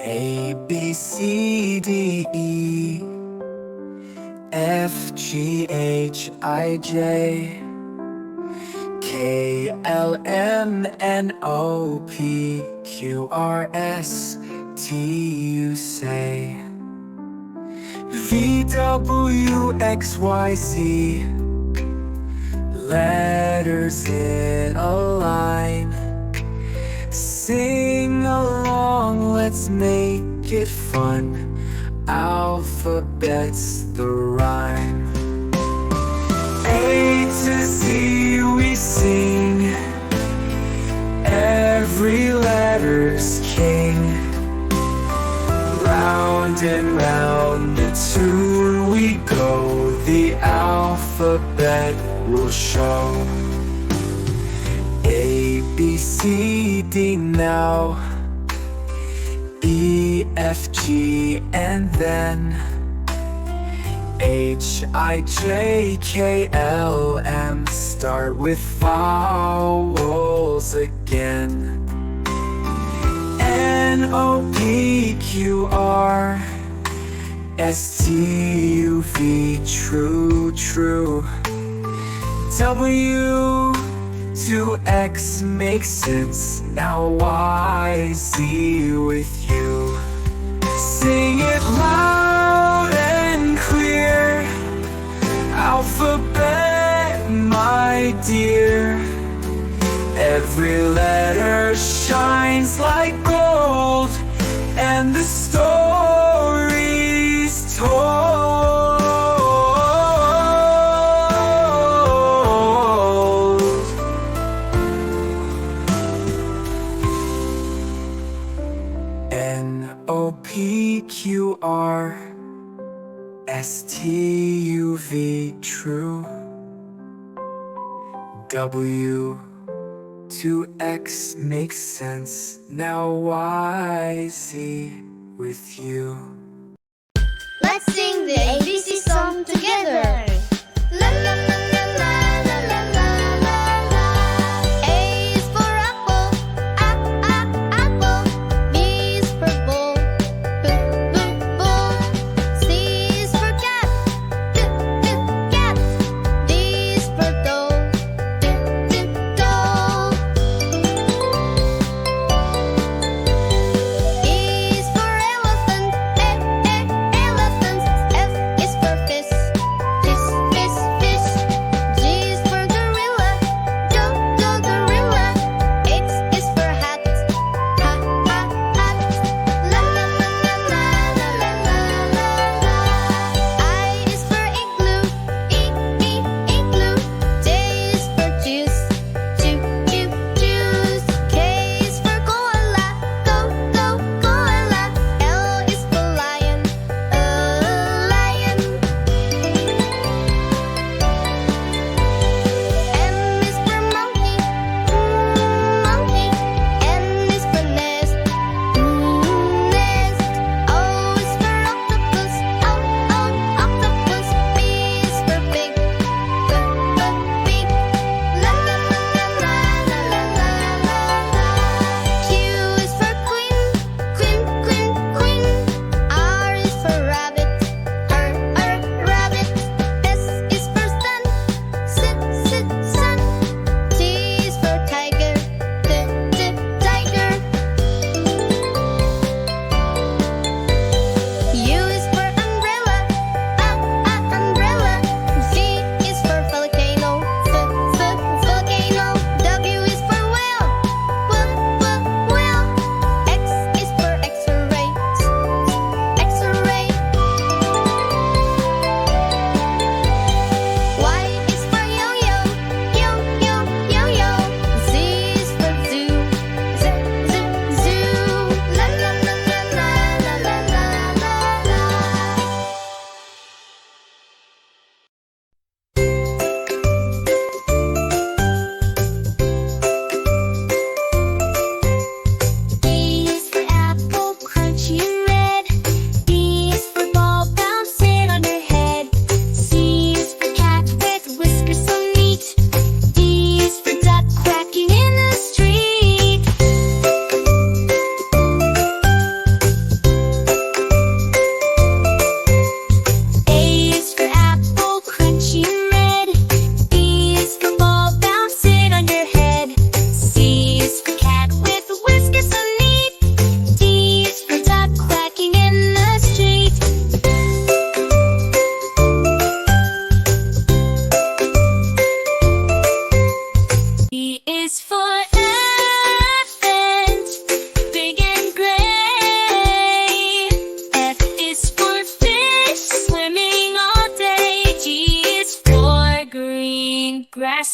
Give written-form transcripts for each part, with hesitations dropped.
A, B, C, D, E, F, G, H, I, J, K, L, M, N, O, P, Q, R, S, T, U, say V, W, X, Y, Z. Letters in a line. Sing along, let's make it fun. Alphabet's the rhyme. A to Z we sing. Every letter's king. Round and round the tune we go. The alphabet will show. A, B, C, D now. E, F, G, and then H, I, J, K, L, M. Start with vowels again. N, O, P, Q, R, S, T, U, V. True, true. W to X makes sense. Now Y, Z with you. Sing it loud and clear. Alphabet, my dear. Every letter shines like gold, and the story's told. N, O, P, Q, R, S, T, U, V. True. W to X makes sense. Now Y, Z with you. Let's sing the ABC song together. La la la la la la la la la la. A is for apple, apple. B is for ball, ball. C is for cat, cat. D is for doll, doll. E is for elephant, elephant. F is for fish,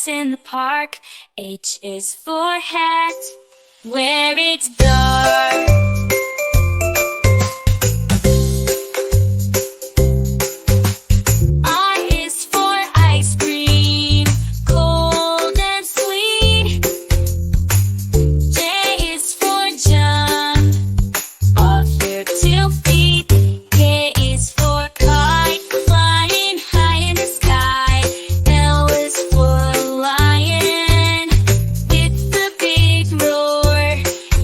in the park. H is for hat, where it's dark. I is for ice cream, cold and sweet. J is for jump, off your 2 feet. K is for kite, flying high in the sky. L is for lion, with the big roar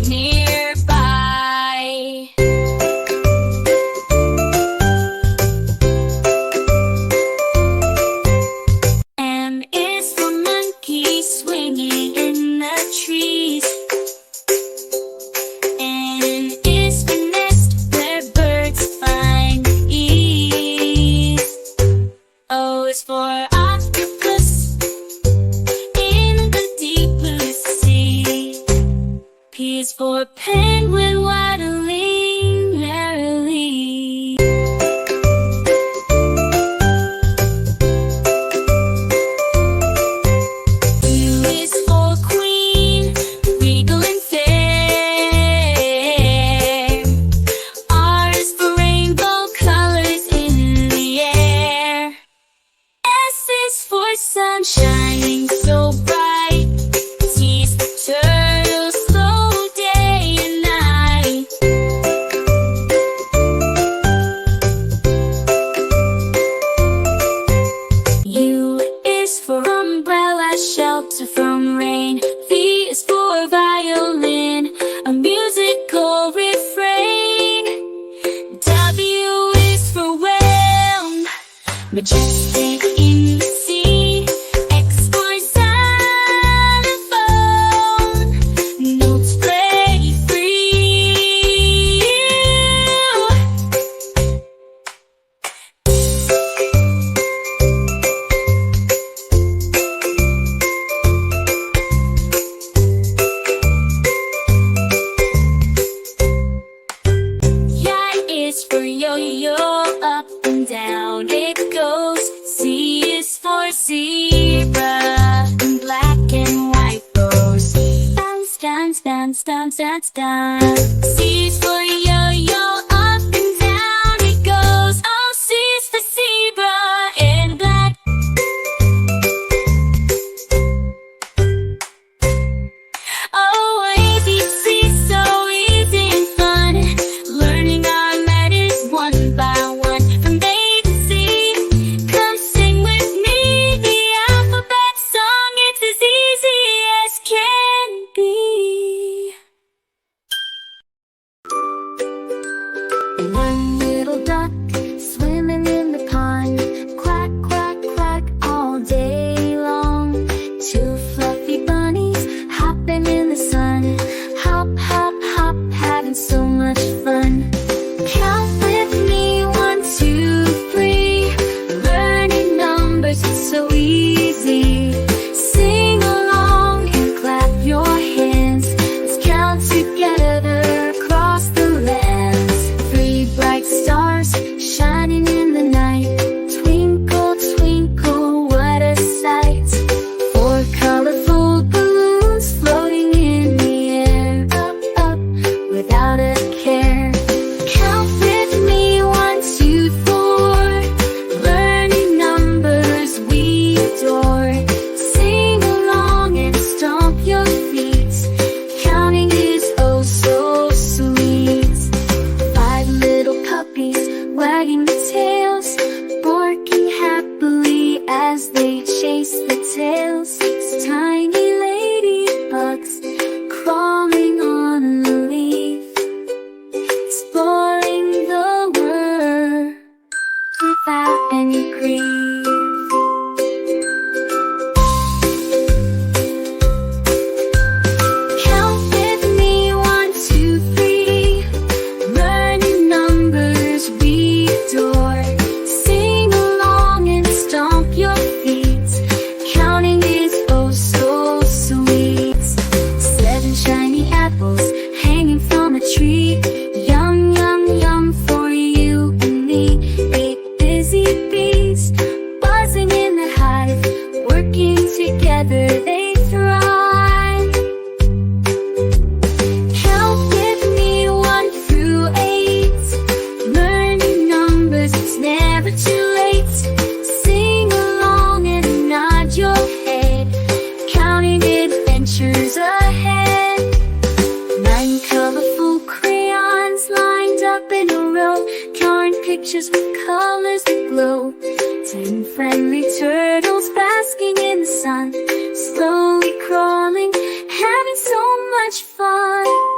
nearby. M is for monkey, swinging in the trees. N is for nest, where birds find ease. O is for octopus, in the deep blue sea. P is for penguin, waddling merrily. U is for queen, regal and fair. R is for rainbow colors in the air. S is for sun shining so bright. T is for turtle, slow day and night. U is for umbrella, shelter from rain. V is for violin, a musical refrain. W is for whale, majestic in the sea. X for xylophone, notes play free. Y is for yo-yo, up and down it goes. Z is for zebra, in black and white rose. Bounce, bounce, bounce, bounce, bounce, bounce. C is for yo-yo, up and down it goes. Oh, C is for zebra, in black. Oh, ABC, so easy and fun. Learning our letters one by one, from A to Z. Come sing with me the alphabet song. It's as easy as can be. One little duck swimming in the pond, quack, quack, quack all day long. 2 fluffy bunnies hopping in the sun, hop, hop, hop, having so much fun. Count with me, 1, 2, 3. Learning numbers is so easy. Sing along and clap your hands. Let's count together across the lands. 3 bright stars shining in the night. Twinkle, twinkle, what a sight. 4 colorful balloons floating in the air. Up, up, without a care. Count with me, 1, 2, 4. Learning numbers we adore. Sing along and stomp your feet. Counting is oh so sweet. 5 little puppies wagging their tails, barking happily as they chase the tails. 6 tiny ladybugs crawling on a leaf, exploring the world without any grief. Count with me, 1, 2, 3. Learning numbers we adore. Sing along and stomp your feet. Counting is oh so sweet. 7 shiny apples hanging from a tree. Yum, yum, yum for you and me. 8 busy bees pictures with colors that glow. 10 friendly turtles basking in the sun, slowly crawling, having so much fun.